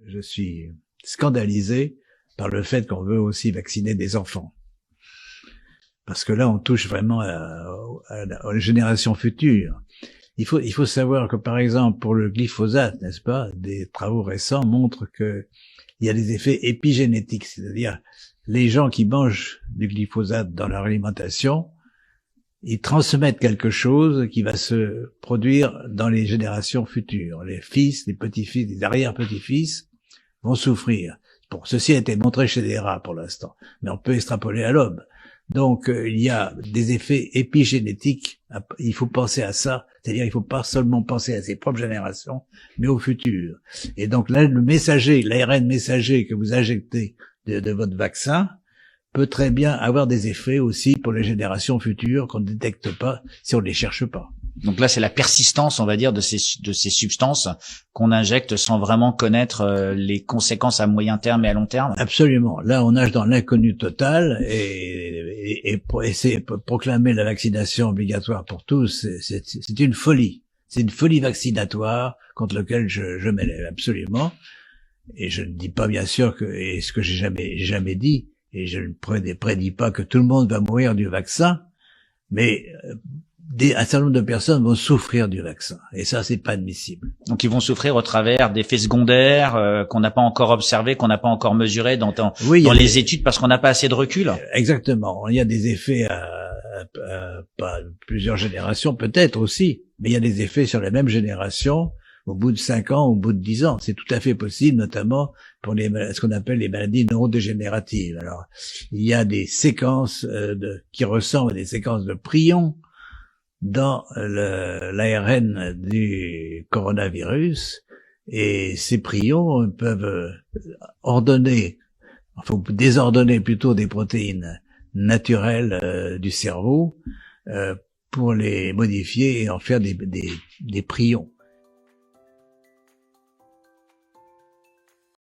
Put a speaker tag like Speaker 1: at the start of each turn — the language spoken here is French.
Speaker 1: je suis scandalisé par le fait qu'on veut aussi vacciner des enfants. Parce que là, on touche vraiment aux générations futures. Il faut savoir que, par exemple, pour le glyphosate, n'est-ce pas, des travaux récents montrent que il y a des effets épigénétiques, c'est-à-dire les gens qui mangent du glyphosate dans leur alimentation, ils transmettent quelque chose qui va se produire dans les générations futures. Les fils, les petits-fils, les arrière-petits-fils vont souffrir. Bon, ceci a été montré chez les rats pour l'instant, mais on peut extrapoler à l'homme. Donc, il y a des effets épigénétiques. Il faut penser à ça. C'est-à-dire, il faut pas seulement penser à ses propres générations, mais au futur. Et donc, là, le messager, l'ARN messager que vous injectez de votre vaccin peut très bien avoir des effets aussi pour les générations futures qu'on ne détecte pas si on ne les cherche pas.
Speaker 2: Donc là, c'est la persistance, on va dire, de ces substances qu'on injecte sans vraiment connaître les conséquences à moyen terme et à long terme.
Speaker 1: Absolument. Là, on nage dans l'inconnu total et essayer de proclamer la vaccination obligatoire pour tous, c'est une folie. C'est une folie vaccinatoire contre laquelle je m'élève absolument. Et je ne dis pas bien sûr et ce que j'ai jamais dit, et je ne prédis pas que tout le monde va mourir du vaccin, mais un certain nombre de personnes vont souffrir du vaccin, et ça, c'est pas admissible.
Speaker 2: Donc, ils vont souffrir au travers d'effets secondaires qu'on n'a pas encore observés, qu'on n'a pas encore mesurés dans les études, parce qu'on n'a pas assez de recul.
Speaker 1: Exactement. Il y a des effets à pas plusieurs générations, peut-être aussi, mais il y a des effets sur la même génération au bout de 5 ans, au bout de 10 ans. C'est tout à fait possible, notamment pour ce qu'on appelle les maladies neurodégénératives. Alors, il y a des séquences qui ressemblent à des séquences de prions dans l'ARN du coronavirus, et ces prions peuvent désordonner plutôt des protéines naturelles du cerveau pour les modifier et en faire des prions.